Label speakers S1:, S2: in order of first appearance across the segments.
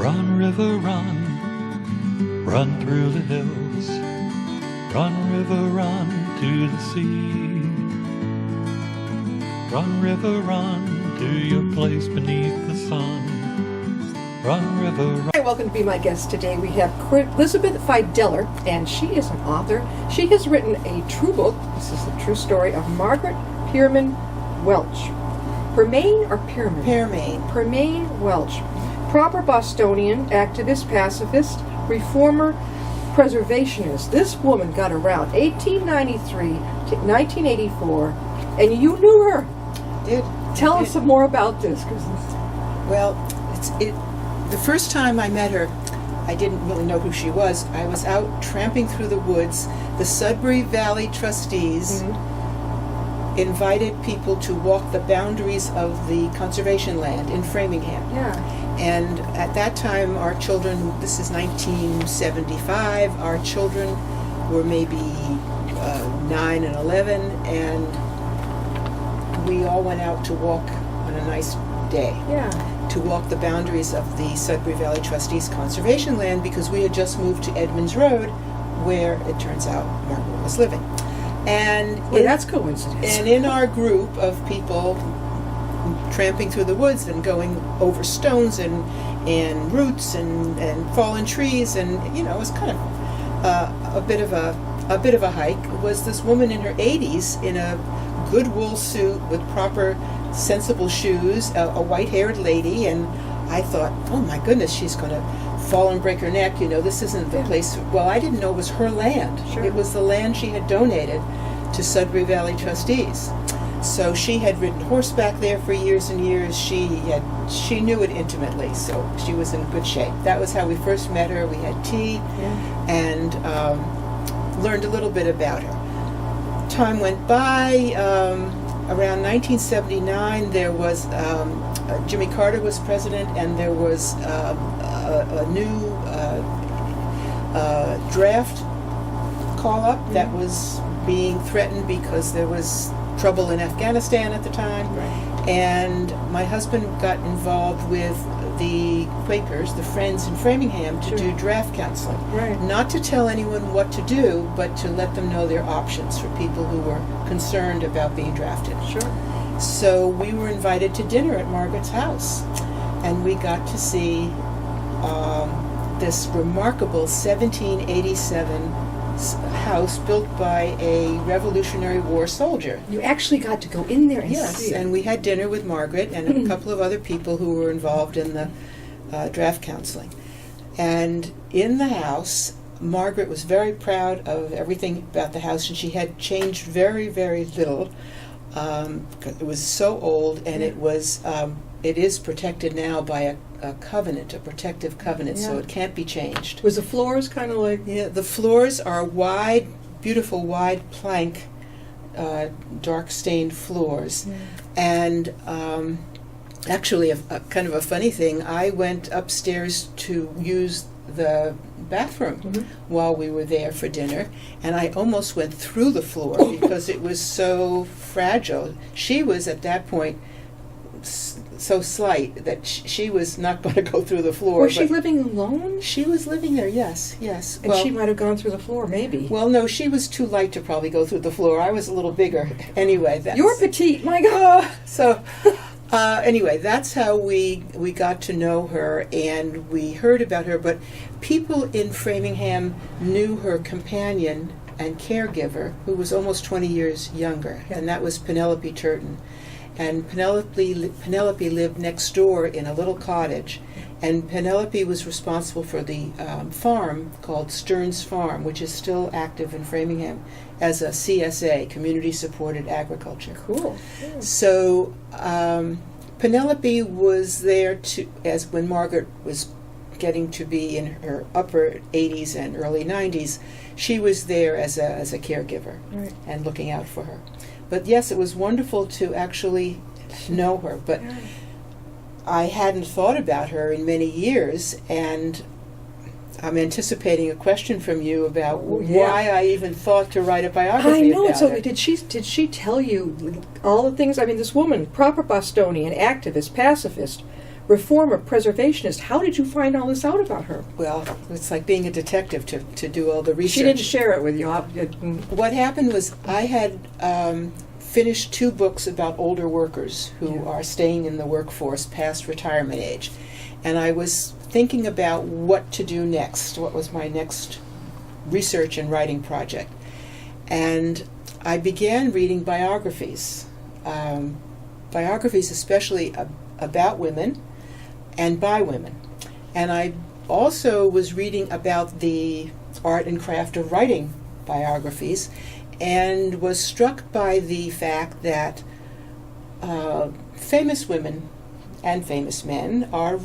S1: Run, river, run, run through the hills. Run, river, run to the sea. Run, river, run to your place beneath the sun. Run, river, run.
S2: Hi, welcome to be my guest today. We have Elizabeth Fideler, and she is an author. She has written a true book. This is the true story of Margaret Pearman Welch. Pearman or Pearman?
S3: Pearman.
S2: Pearman Welch. Proper Bostonian, activist, pacifist, reformer, preservationist. This woman got around 1893 to 1984, and you knew her. Tell us some more about this.
S3: Well, the first time I met her, I didn't really know who she was. I was out tramping through the woods. The Sudbury Valley trustees invited people to walk the boundaries of the conservation land in Framingham.
S2: Yeah.
S3: And at that time, our children, this is 1975, our children were maybe 9 and 11, and we all went out to walk on a nice day.
S2: Yeah.
S3: To walk the boundaries of the Sudbury Valley Trustees Conservation Land, because we had just moved to Edmonds Road, where it turns out Margaret was living. And
S2: that's coincidence.
S3: And in our group of people tramping through the woods and going over stones and roots and fallen trees, and it was kind of a bit of a hike, was this woman in her 80s in a good wool suit with proper sensible shoes, a white-haired lady, and I thought, oh my goodness, she's going to fall and break her neck. This isn't the place. Well, I didn't know it was her land.
S2: Sure.
S3: It was the land she had donated to Sudbury Valley trustees. So she had ridden horseback there for years and years. She knew it intimately, so she was in good shape. That was how we first met her. We had tea and learned a little bit about her. Time went by. Around 1979, there was Jimmy Carter was president, and there was a new draft call-up that was being threatened because there was trouble in Afghanistan at the time.
S2: Right.
S3: And my husband got involved with the Quakers, the Friends in Framingham, to do draft counseling.
S2: Right.
S3: Not to tell anyone what to do, but to let them know their options for people who were concerned about being drafted.
S2: Sure.
S3: So we were invited to dinner at Margarets House, and we got to see this remarkable 1787 house built by a Revolutionary War soldier.
S2: You actually got to go in there and see it.
S3: Yes, and we had dinner with Margaret and a couple of other people who were involved in the draft counseling. And in the house, Margaret was very proud of everything about the house, and she had changed very, very little. It was so old, and it is protected now by a covenant, a protective covenant, so it can't be changed.
S2: Was the floors kind of like...
S3: Yeah, the floors are wide, beautiful wide plank, dark stained floors.
S2: Yeah.
S3: And actually, a kind of a funny thing, I went upstairs to use the bathroom while we were there for dinner, and I almost went through the floor because it was so fragile. She was at that point so slight that she was not going to go through the floor.
S2: Was she living alone?
S3: She was living there, yes.
S2: And she might have gone through the floor, maybe.
S3: Well, no, she was too light to probably go through the floor. I was a little bigger. Anyway,
S2: You're petite, my God.
S3: Anyway, that's how we got to know her, and we heard about her. But people in Framingham knew her companion and caregiver, who was almost 20 years younger, and that was Penelope Turton. And Penelope lived next door in a little cottage, and Penelope was responsible for the farm called Stearns Farm, which is still active in Framingham as a CSA, Community Supported Agriculture.
S2: Cool.
S3: Yeah. So Penelope was there as when Margaret was getting to be in her upper 80s and early 90s, she was there as a caregiver and looking out for her. But yes, it was wonderful to actually know her. But I hadn't thought about her in many years, and I'm anticipating a question from you about why I even thought to write a biography about her.
S2: So did she tell you all the things? I mean, this woman, proper Bostonian, activist, pacifist, reformer, preservationist. How did you find all this out about her?
S3: Well, it's like being a detective to do all the research.
S2: She didn't share it with you.
S3: What happened was I had finished 2 books about older workers who are staying in the workforce past retirement age. And I was thinking about what to do next, what was my next research and writing project. And I began reading biographies, especially about women and by women. And I also was reading about the art and craft of writing biographies, and was struck by the fact that famous women and famous men are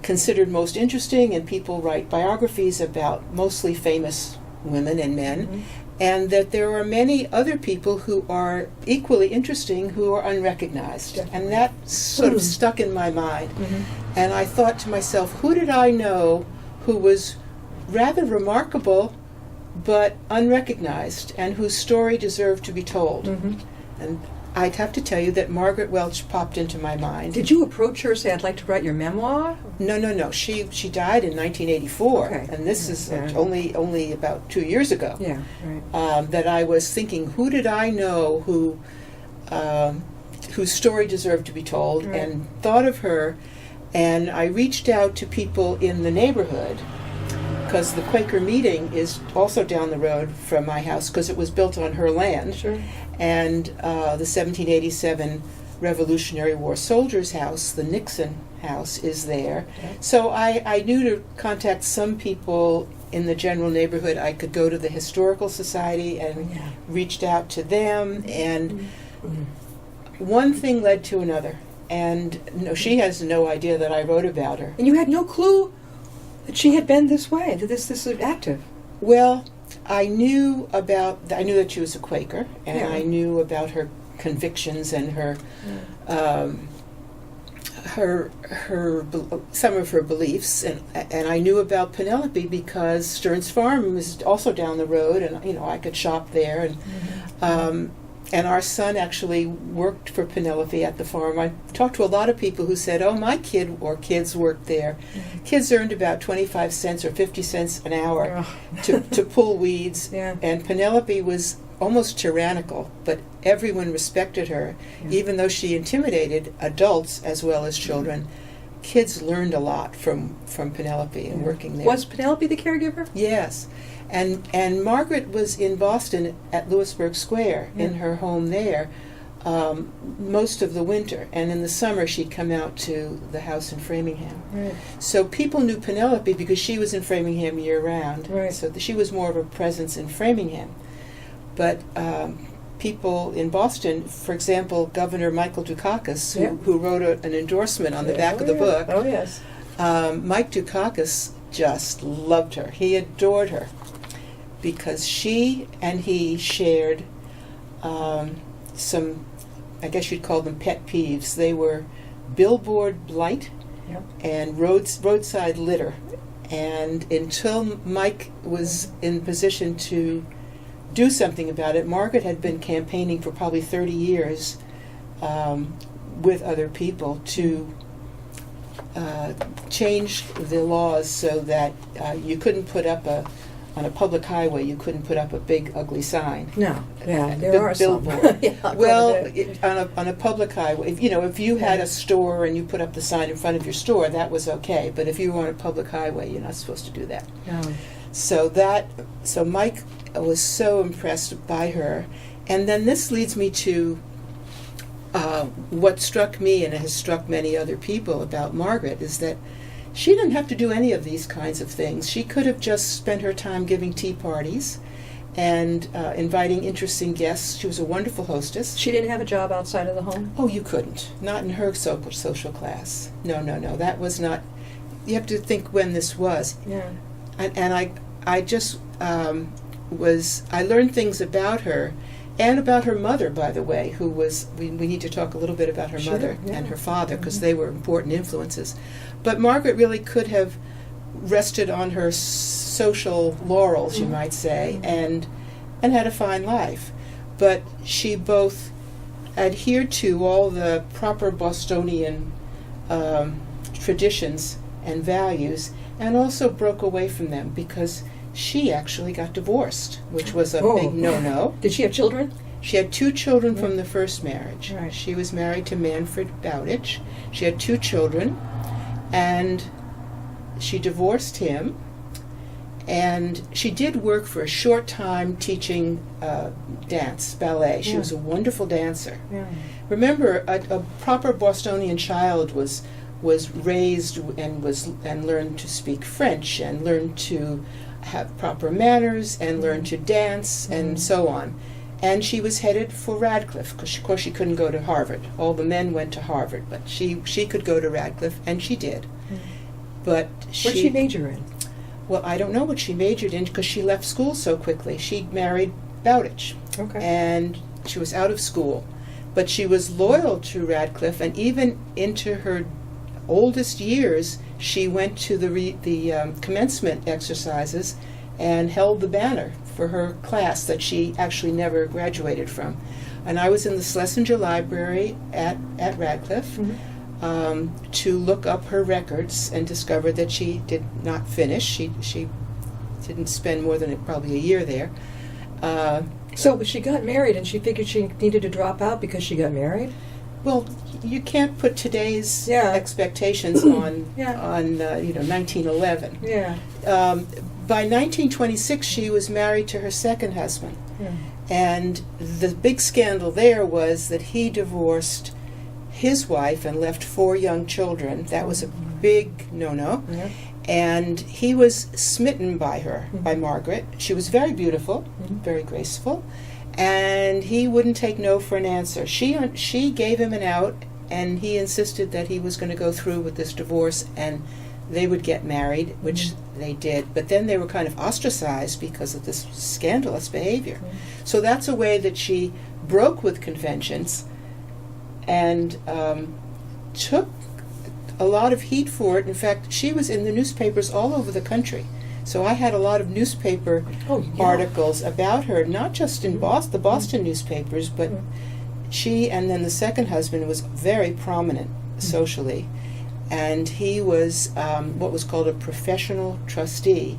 S3: considered most interesting, and people write biographies about mostly famous women and men, and that there are many other people who are equally interesting who are unrecognized. And that sort of stuck in my mind. And I thought to myself, who did I know who was rather remarkable but unrecognized, and whose story deserved to be told? And I'd have to tell you that Margaret Welch popped into my mind.
S2: Did you approach her and say, I'd like to write your memoir?
S3: No. She died in 1984, and this is only about 2 years ago.
S2: Yeah, right.
S3: That I was thinking, who did I know whose story deserved to be told, and thought of her, and I reached out to people in the neighborhood, because the Quaker meeting is also down the road from my house, because it was built on her land.
S2: Sure.
S3: And the 1787 Revolutionary War Soldiers' House, the Nixon House, is there. Okay. So I knew to contact some people in the general neighborhood. I could go to the Historical Society and reached out to them, and one thing led to another. And she has no idea that I wrote about her.
S2: And you had no clue that she had been this way, that this is active?
S3: Well, I knew that she was a Quaker, and I knew about her convictions and her some of her beliefs, and I knew about Penelope because Stearns Farm was also down the road, and I could shop there, and our son actually worked for Penelope at the farm. I talked to a lot of people who said, "Oh, my kid or kids worked there." Kids earned about 25 cents or 50 cents an hour to pull weeds, and Penelope was almost tyrannical, but everyone respected her, even though she intimidated adults as well as children. Kids learned a lot from Penelope and working there.
S2: Was Penelope the caregiver?
S3: Yes. And Margaret was in Boston at Lewisburg Square in her home there most of the winter, and in the summer she'd come out to the house in Framingham. Right. So people knew Penelope because she was in Framingham year-round. Right. So she was more of a presence in Framingham. But people in Boston, for example, Governor Michael Dukakis, who wrote an endorsement on the back of the book.
S2: Oh, yes.
S3: Mike Dukakis just loved her. He adored her because she and he shared some, I guess you'd call them pet peeves. They were billboard blight and roadside litter. And until Mike was in position to do something about it, Margaret had been campaigning for probably 30 years with other people to change the laws so that you couldn't put up on a public highway, you couldn't put up a big ugly sign.
S2: No, there are
S3: billboard.
S2: some.
S3: Well, on a public highway, if you had a store and you put up the sign in front of your store, that was okay. But if you were on a public highway, you're not supposed to do that.
S2: No.
S3: So Mike was so impressed by her, and then this leads me to what struck me, and it has struck many other people about Margaret, is that she didn't have to do any of these kinds of things. She could have just spent her time giving tea parties and inviting interesting guests. She was a wonderful hostess.
S2: She didn't have a job outside of the home?
S3: Oh, you couldn't. Not in her social class. No. That was not... You have to think when this was.
S2: Yeah.
S3: And I just I learned things about her, and about her mother, by the way, who was... We need to talk a little bit about her mother and her father, because they were important influences. But Margaret really could have rested on her social laurels, you might say, and had a fine life. But she both adhered to all the proper Bostonian traditions and values, and also broke away from them because she actually got divorced, which was a big no-no.
S2: Did she have children?
S3: She had 2 children from the first marriage.
S2: Right.
S3: She was married to Manfred Bowditch. She had 2 children, and she divorced him. And she did work for a short time teaching dance, ballet. She was a wonderful dancer.
S2: Yeah.
S3: Remember, a proper Bostonian child was raised and learned to speak French and learned to have proper manners and learned to dance and so on. And she was headed for Radcliffe because, of course, she couldn't go to Harvard. All the men went to Harvard, but she could go to Radcliffe, and she did. But
S2: What did she major in?
S3: Well, I don't know what she majored in because she left school so quickly. She married Bowditch, and she was out of school. But she was loyal to Radcliffe, and even into her oldest years, she went to the commencement exercises and held the banner for her class that she actually never graduated from. And I was in the Schlesinger Library at Radcliffe to look up her records and discovered that she did not finish. She didn't spend more than probably a year there.
S2: So she got married, and she figured she needed to drop out because she got married?
S3: Well, you can't put today's expectations on 1911.
S2: Yeah.
S3: By 1926, she was married to her second husband.
S2: Yeah.
S3: And the big scandal there was that he divorced his wife and left 4 young children. That was a big no-no.
S2: Yeah.
S3: And he was smitten by her, by Margaret. She was very beautiful, very graceful. And he wouldn't take no for an answer. She gave him an out, and he insisted that he was going to go through with this divorce and they would get married, which they did. But then they were kind of ostracized because of this scandalous behavior. So that's a way that she broke with conventions and took a lot of heat for it. In fact, she was in the newspapers all over the country. So I had a lot of newspaper articles about her, not just in the Boston newspapers, but she and then the second husband was very prominent socially. And he was what was called a professional trustee,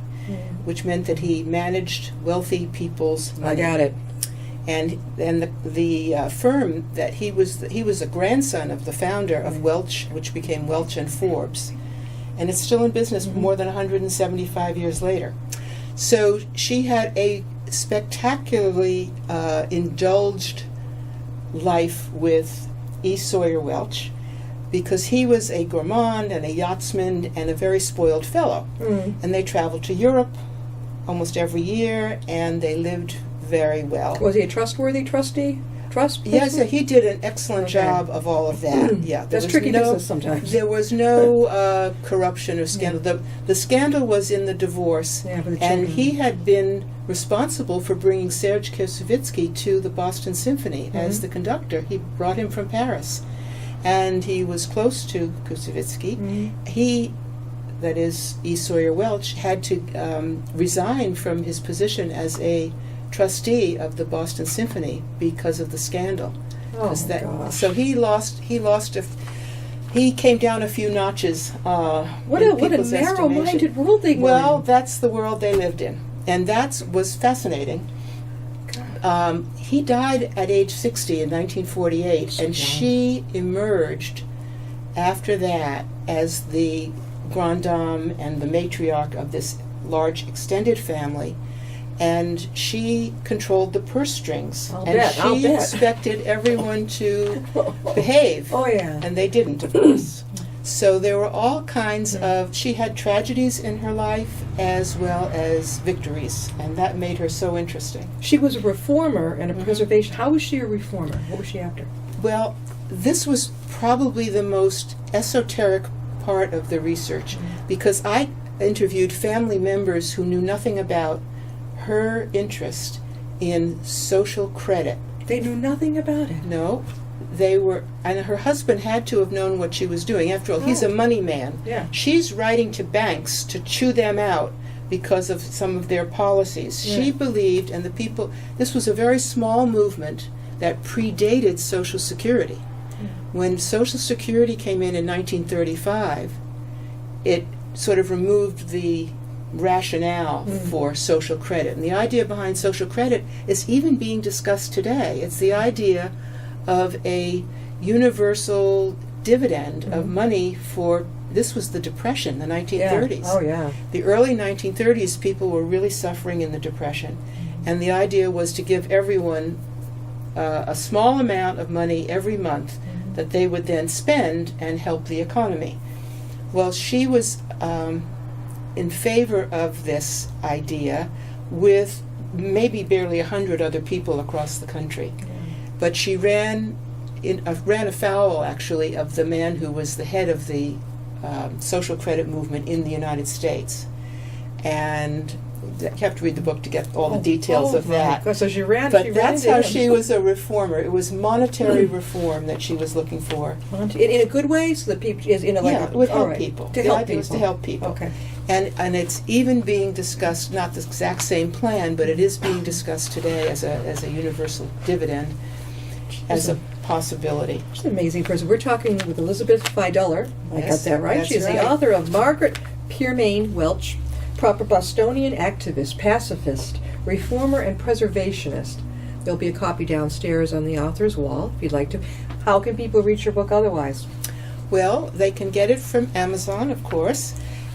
S3: which meant that he managed wealthy people's money.
S2: I got it.
S3: And the firm that he was a grandson of the founder of Welch, which became Welch and Forbes, and it's still in business more than 175 years later. So she had a spectacularly indulged life with E. Sawyer Welch, because he was a gourmand and a yachtsman and a very spoiled fellow. And they traveled to Europe almost every year, and they lived very well.
S2: Was he a trustworthy trustee?
S3: Yes, he did an excellent job of all of that.
S2: That's tricky business sometimes.
S3: There was no corruption or scandal. The scandal was in the divorce, and he had been responsible for bringing Serge Koussevitzky to the Boston Symphony as the conductor. He brought him from Paris, and he was close to Koussevitzky. He, that is, E. Sawyer Welch, had to resign from his position as a trustee of the Boston Symphony because of the scandal. So he came down a few notches.
S2: What a narrow-minded world they were in.
S3: Well, that's the world they lived in, and that was fascinating. He died at age 60 in 1948, and she emerged after that as the grande dame and the matriarch of this large extended family. And she controlled the purse strings. She expected everyone to behave. And they didn't, of course. So there were all kinds of... She had tragedies in her life as well as victories, and that made her so interesting.
S2: She was a reformer and a preservation... How was she a reformer? What was she after?
S3: Well, this was probably the most esoteric part of the research, because I interviewed family members who knew nothing about her interest in social credit.
S2: They knew nothing about it.
S3: No, they were, and her husband had to have known what she was doing. After all, he's a money man. She's writing to banks to chew them out because of some of their policies. She believed, and the people, this was a very small movement, that predated Social Security. When Social Security came in 1935, it sort of removed the rationale for social credit. And the idea behind social credit is even being discussed today. It's the idea of a universal dividend of money for, this was the Depression, the 1930s.
S2: Yeah. Oh, yeah.
S3: The early 1930s, people were really suffering in the Depression. And the idea was to give everyone a small amount of money every month that they would then spend and help the economy. Well, she was in favor of this idea with maybe barely 100 other people across the country. But she ran afoul, actually, of the man who was the head of the social credit movement in the United States. And you have to read the book to get all the details of that.
S2: So she ran.
S3: But that's how she was a reformer. It was monetary reform that she was looking for.
S2: In a good way, so that people is in a
S3: Yeah, would help people.
S2: To
S3: the
S2: help
S3: idea
S2: people.
S3: was to help people.
S2: Okay.
S3: And it's even being discussed, not the exact same plan, but it is being discussed today as a universal dividend, as a possibility.
S2: She's an amazing person. We're talking with Elizabeth Fideler. I got
S3: Yes,
S2: that right.
S3: that's
S2: She's
S3: right.
S2: the author of Margaret, Pearman, Welch, proper Bostonian activist, pacifist, reformer, and preservationist. There'll be a copy downstairs on the author's wall if you'd like to. How can people reach your book otherwise?
S3: Well, they can get it from Amazon, of course,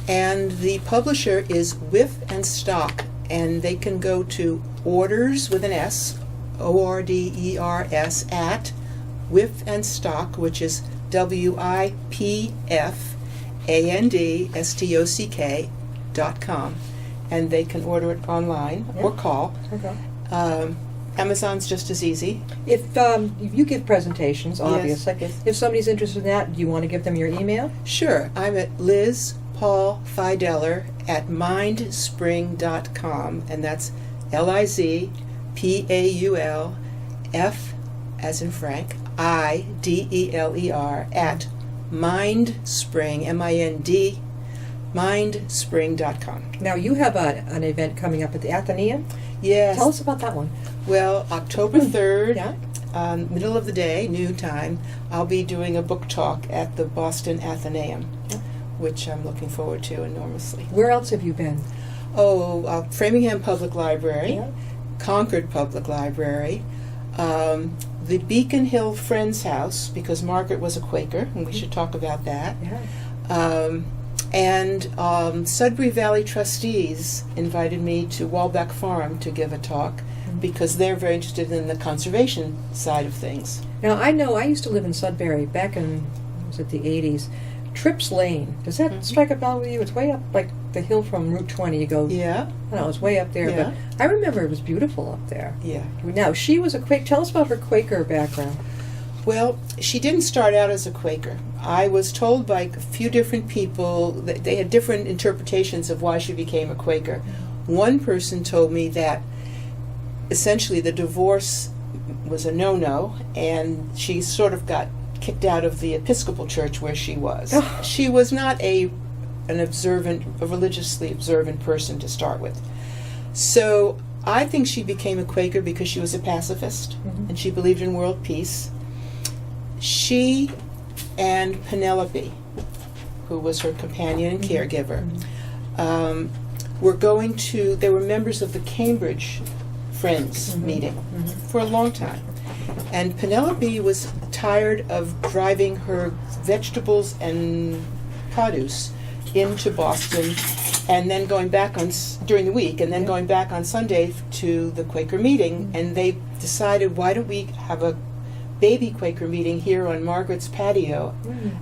S3: and the publisher is Whiff and Stock, and they can go to orders with an S, ORDERS, at Whiff and Stock, which is WIPFANDSTOCK.com, and they can order it online or call.
S2: Okay.
S3: Amazon's just as easy.
S2: If you give presentations, obviously,
S3: yes.
S2: if somebody's interested in that, do you want to give them your email?
S3: Sure. I'm at Liz Paul Fideler at mindspring.com, and that's LIZPAUL F as in Frank, IDELER at mindspring, MIND, mindspring.com.
S2: Now, you have an event coming up at the Athenaeum.
S3: Yes.
S2: Tell us about that one.
S3: Well, October 3rd,
S2: Yeah.
S3: middle of the day, noon time, I'll be doing a book talk at the Boston Athenaeum, which I'm looking forward to enormously.
S2: Where else have you been?
S3: Framingham Public Library,
S2: Yeah.
S3: Concord Public Library, the Beacon Hill Friends House, because Margaret was a Quaker, and we should talk about that.
S2: Yeah.
S3: And Sudbury Valley trustees invited me to Walbeck Farm to give a talk because they're very interested in the conservation side of things.
S2: Now, I know I used to live in Sudbury back in, was it the 80s? Trips Lane. Does that strike a bell with you? It's way up, like the hill from Route 20. You go,
S3: Yeah,
S2: I don't know, it's way up there.
S3: Yeah.
S2: But I remember it was beautiful up there.
S3: yeah.
S2: Now, she was a Quaker. Tell us about her Quaker background.
S3: Well, she didn't start out as a Quaker. I was told by a few different people that they had different interpretations of why she became a Quaker. One person told me that essentially the divorce was a no-no, and she sort of got kicked out of the Episcopal Church where she was. She was not a religiously observant person to start with. So I think she became a Quaker because she was a pacifist, and she believed in world peace. She and Penelope, who was her companion and caregiver, they were members of the Cambridge Friends meeting for a long time. And Penelope was tired of driving her vegetables and produce into Boston and then going back during the week and then going back on Sunday to the Quaker meeting. And they decided, why don't we have a baby Quaker meeting here on Margaret's patio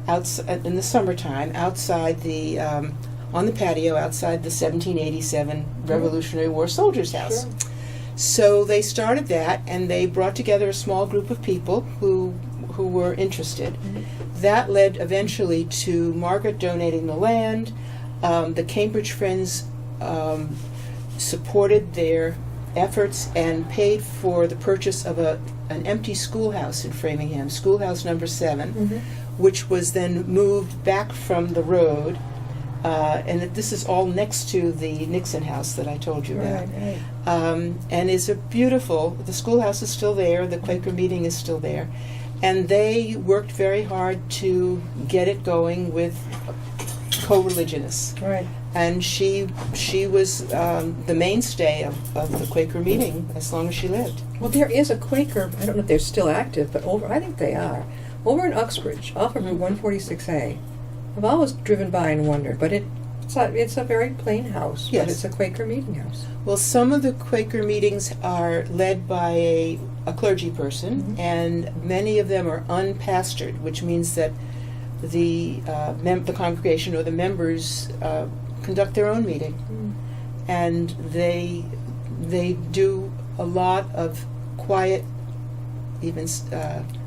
S3: outside, in the summertime, outside the on the patio outside the 1787 Revolutionary War Soldiers' House.
S2: Sure.
S3: So they started that, and they brought together a small group of people who were interested. That led eventually to Margaret donating the land. The Cambridge Friends supported their efforts and paid for the purchase of an empty schoolhouse in Framingham, schoolhouse number 7, which was then moved back from the road And this is all next to the Nixon house that I told you about.
S2: Right.
S3: And is a beautiful, the schoolhouse is still there, the Quaker meeting is still there. And they worked very hard to get it going with co-religionists.
S2: Right.
S3: And she was the mainstay of the Quaker meeting as long as she lived.
S2: Well, there is a Quaker, I don't know if they're still active, but I think they are, over in Uxbridge, off of Route 146A. I've always driven by and wondered, but it's a very plain house,
S3: Yes.
S2: but it's a Quaker meeting house.
S3: Well, some of the Quaker meetings are led by a clergy person, and many of them are unpastored, which means that the congregation or the members conduct their own meeting, and they do a lot of quiet, even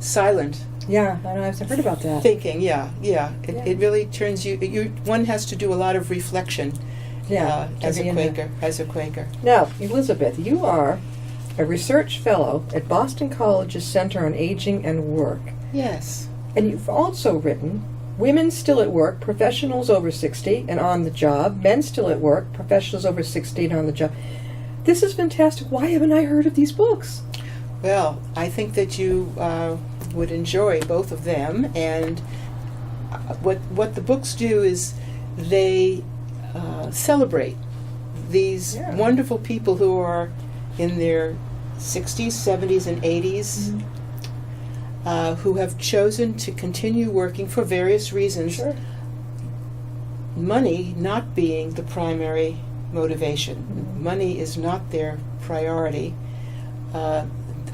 S3: silent
S2: Yeah, I know, I've heard about that.
S3: thinking. It really turns one has to do a lot of reflection as a Quaker.
S2: Now, Elizabeth, you are a research fellow at Boston College's Center on Aging and Work.
S3: Yes.
S2: And you've also written Women Still at Work, Professionals Over 60 and On the Job, Men Still at Work, Professionals Over 60 and On the Job. This is fantastic. Why haven't I heard of these books?
S3: Well, I think that you would enjoy both of them, and what the books do is they celebrate these wonderful people who are in their 60s, 70s, and 80s, who have chosen to continue working for various reasons.
S2: Sure.
S3: Money not being the primary motivation. Money is not their priority.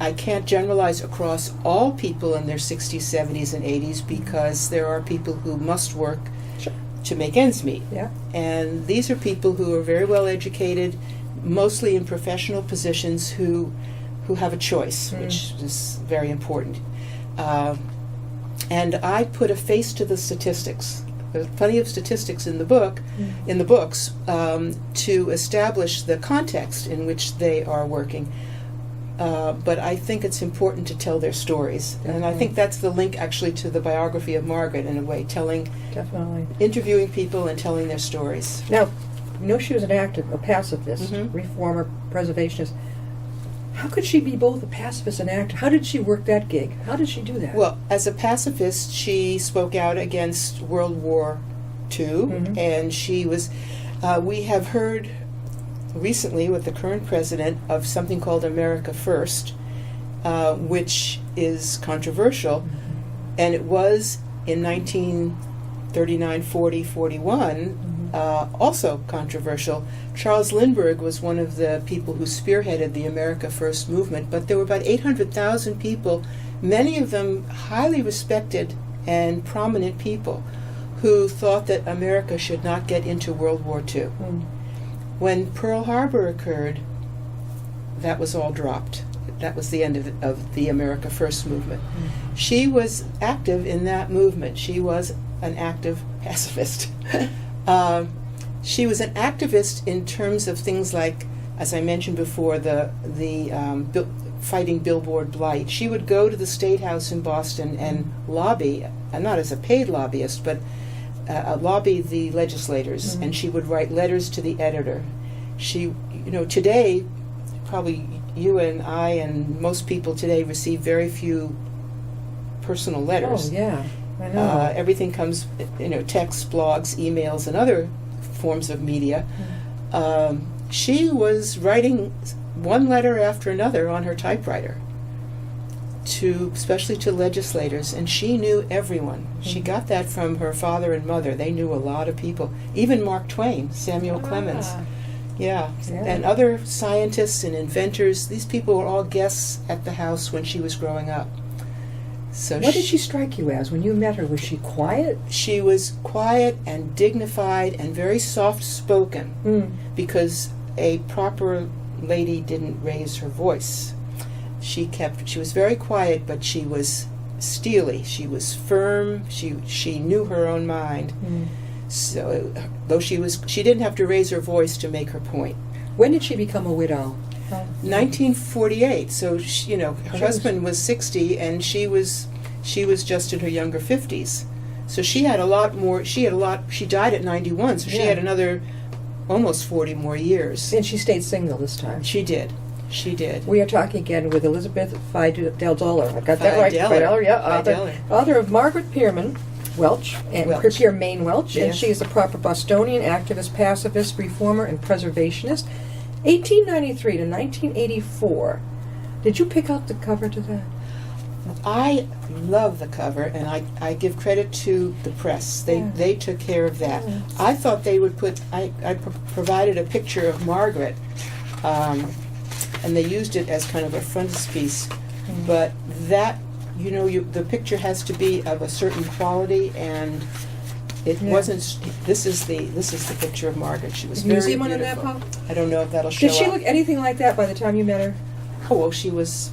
S3: I can't generalize across all people in their 60s, 70s, and 80s because there are people who must work to make ends meet.
S2: Yeah.
S3: And these are people who are very well educated, mostly in professional positions, who have a choice, which is very important. And I put a face to the statistics. There's plenty of statistics in the book, in the books, to establish the context in which they are working. But I think it's important to tell their stories. And I think that's the link actually to the biography of Margaret in a way, interviewing people and telling their stories.
S2: Now, you know she was a pacifist, reformer, preservationist. How could she be both a pacifist and actor? How did she work that gig? How did she do that?
S3: Well, as a pacifist, she spoke out against World War II, and she was, we have heard recently with the current president of something called America First, which is controversial, and it was in 1939, 40, 41, also controversial. Charles Lindbergh was one of the people who spearheaded the America First movement, but there were about 800,000 people, many of them highly respected and prominent people, who thought that America should not get into World War II. When Pearl Harbor occurred, that was all dropped. That was the end of the America First movement. She was active in that movement. She was an active pacifist. She was an activist in terms of things like, as I mentioned before, the fighting billboard blight. She would go to the State House in Boston and lobby, not as a paid lobbyist, but lobby the legislators, and she would write letters to the editor. She, today, probably you and I and most people today receive very few personal letters.
S2: Oh, yeah, I know.
S3: Everything comes, texts, blogs, emails, and other forms of media. She was writing one letter after another on her typewriter, especially to legislators, and she knew everyone. She got that from her father and mother. They knew a lot of people, even Mark Twain, Samuel Clemens. Yeah, and other scientists and inventors. These people were all guests at the house when she was growing up. So
S2: what did she strike you as when you met her? Was she quiet?
S3: She was quiet and dignified and very soft-spoken, because a proper lady didn't raise her voice. She was very quiet, but she was steely. She was firm. She knew her own mind. So, though she didn't have to raise her voice to make her point.
S2: When did she become a widow?
S3: 1948. So, her husband was 60, and she was just in her younger 50s. So she had a lot more. She died at 91, so she
S2: Yeah.
S3: had another almost 40 more years.
S2: And she stayed single this time.
S3: She did. She did.
S2: We are talking again with Elizabeth Fideler. I got that right.
S3: Fideler.
S2: Yeah.
S3: Fideler.
S2: Author of Margaret Pearman, Welch, and
S3: Welch.
S2: Pearman Welch. And
S3: Yes.
S2: she is a proper Bostonian activist, pacifist, reformer, and preservationist. 1893 to 1984. Did you pick out the cover to that?
S3: I love the cover, and I give credit to the press. They took care of that.
S2: Yeah.
S3: I thought they would put. I provided a picture of Margaret, and they used it as kind of a frontispiece. But that, the picture has to be of a certain quality, and it wasn't. This is the picture of Margaret. She was very
S2: Museum on
S3: beautiful.
S2: that, Paul?
S3: I don't know if that'll show
S2: Did she
S3: up.
S2: look anything like that by the time you met her?
S3: Oh, well, she was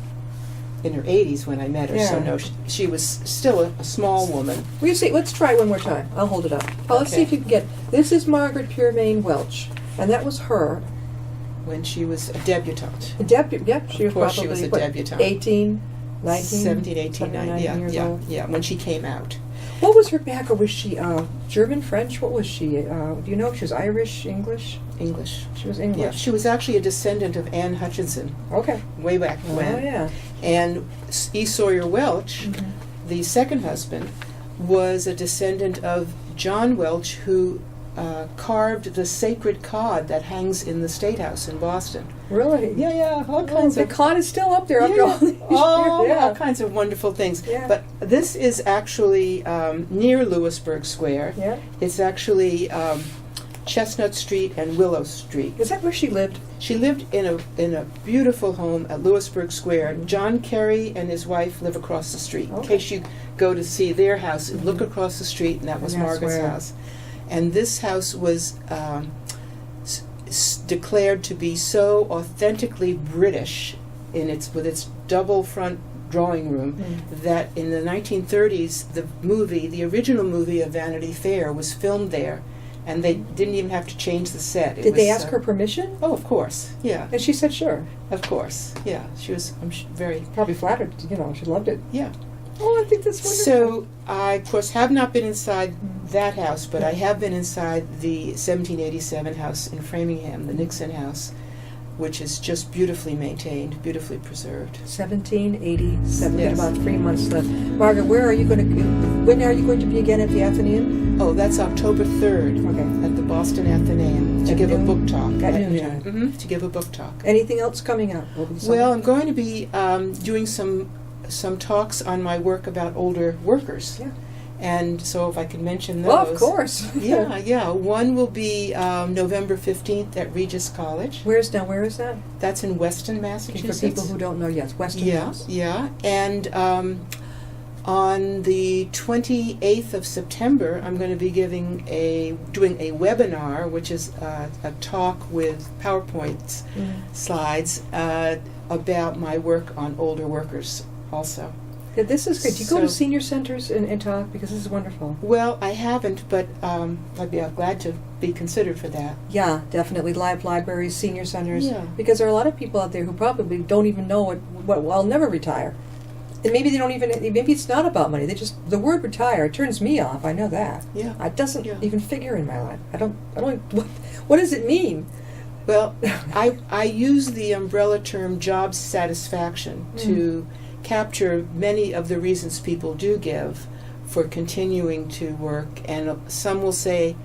S3: in her 80s when I met her, so
S2: Yeah.
S3: no, she was still a small woman.
S2: Will you see? Let's try one more time. I'll hold it up. Oh, let's see
S3: Okay.
S2: if you can get. This is Margaret Pearman Welch, and that was her.
S3: When she was a debutante.
S2: Yep, she was
S3: course
S2: probably
S3: she was a
S2: what,
S3: debutante.
S2: 18, 19,
S3: 17, 18,
S2: 19
S3: 19,
S2: years
S3: yeah,
S2: old.
S3: yeah, when she came out.
S2: What was her background? Was she German, French? What was she? Do you know if she was Irish, English?
S3: English.
S2: She was
S3: Yeah,
S2: English.
S3: she was actually a descendant of Anne Hutchinson,
S2: Okay.
S3: way back when.
S2: Oh, yeah.
S3: And E. Sawyer Welch,
S2: Mm-hmm.
S3: the second husband, was a descendant of John Welch, who carved the sacred cod that hangs in the State House in Boston.
S2: Really?
S3: Yeah, all
S2: Oh,
S3: kinds
S2: the
S3: of
S2: cod is still up there after all these years. Yeah.
S3: all kinds of wonderful things.
S2: Yeah.
S3: But this is actually near Lewisburg Square.
S2: Yeah.
S3: It's actually Chestnut Street and Willow Street.
S2: Is that where she lived?
S3: She lived in a beautiful home at Lewisburg Square. John Kerry and his wife live across the street. In
S2: Okay.
S3: case you go to see their house, look across the street, and that was
S2: And that's
S3: Margaret's
S2: where-
S3: house. And this house was declared to be so authentically British with its double front drawing room that in the 1930s the original movie of Vanity Fair was filmed there, and they didn't even have to change the set.
S2: Did they ask her permission?
S3: Oh, of course, yeah,
S2: And she said sure.
S3: of course, yeah. She was, very,
S2: Probably flattered. She loved it.
S3: yeah.
S2: Oh, I think that's wonderful.
S3: So I, of course, have not been inside that house, but I have been inside the 1787 house in Framingham, the Nixon house, which is just beautifully maintained, beautifully preserved.
S2: 1787.
S3: Yes.
S2: About 3 months left. Margaret, when are you going to be again at the Athenaeum?
S3: Oh, that's October 3rd
S2: Okay.
S3: at the Boston Athenaeum to
S2: At
S3: give a
S2: noon?
S3: book talk.
S2: At noon, yeah.
S3: To give a book talk.
S2: Anything else coming up over the summer?
S3: Well, I'm going to be doing some talks on my work about older workers.
S2: Yeah.
S3: And so if I could mention those.
S2: Well, of course.
S3: Yeah. One will be November 15th at Regis College.
S2: Where is that?
S3: That's in Weston,
S2: Okay,
S3: Massachusetts.
S2: for people who don't know, yes, Western
S3: Yeah,
S2: Mass.
S3: yeah. And on the 28th of September, I'm going to be doing a webinar, which is a talk with PowerPoint slides about my work on older workers also.
S2: Yeah, this is great. Do you go to
S3: So-
S2: senior centers and talk? Because this is wonderful.
S3: Well, I haven't, but I'd be glad to be considered for that.
S2: Yeah, definitely. Libraries, senior centers.
S3: Yeah.
S2: Because there are a lot of people out there who probably don't even know what well, I'll never retire. And maybe they don't even, maybe it's not about money. The word retire turns me off. I know that.
S3: Yeah.
S2: It doesn't
S3: Yeah.
S2: even figure in my life. I don't, what does it mean?
S3: Well, I use the umbrella term job satisfaction to capture many of the reasons people do give for continuing to work. And some will say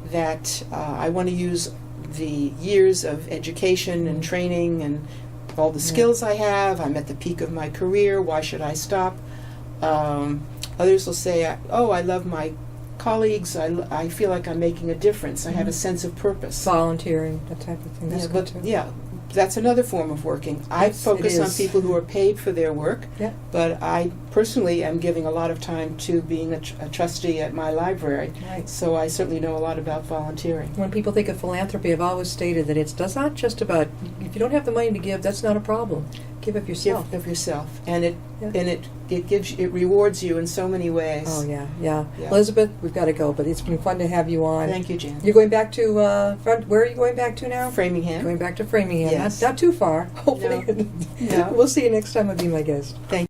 S3: that I want to use the years of education and training and all the skills I have. I'm at the peak of my career. Why should I stop? Others will say, I love my colleagues. I feel like I'm making a difference. I have a sense of purpose.
S2: Volunteering, that type of thing. That's good too.
S3: Yeah, that's another form of working. I
S2: Yes,
S3: focus
S2: it
S3: on
S2: is.
S3: people who are paid for their work,
S2: Yeah.
S3: but I personally am giving a lot of time to being a trustee at my library.
S2: Right.
S3: So I certainly know a lot about volunteering.
S2: When people think of philanthropy, I've always stated that it's not just about, if you don't have the money to give, that's not a problem. Give of yourself.
S3: Give of yourself, and it
S2: Yeah.
S3: it rewards you in so many ways.
S2: Oh, yeah.
S3: Yeah.
S2: Elizabeth, we've got to go, but it's been fun to have you on.
S3: Thank you, Jan.
S2: You're going back to, where are you going back to now?
S3: Framingham.
S2: Going back to Framingham.
S3: Yes.
S2: Not too far, hopefully.
S3: No.
S2: We'll see you next time I'll be my guest.
S3: Thank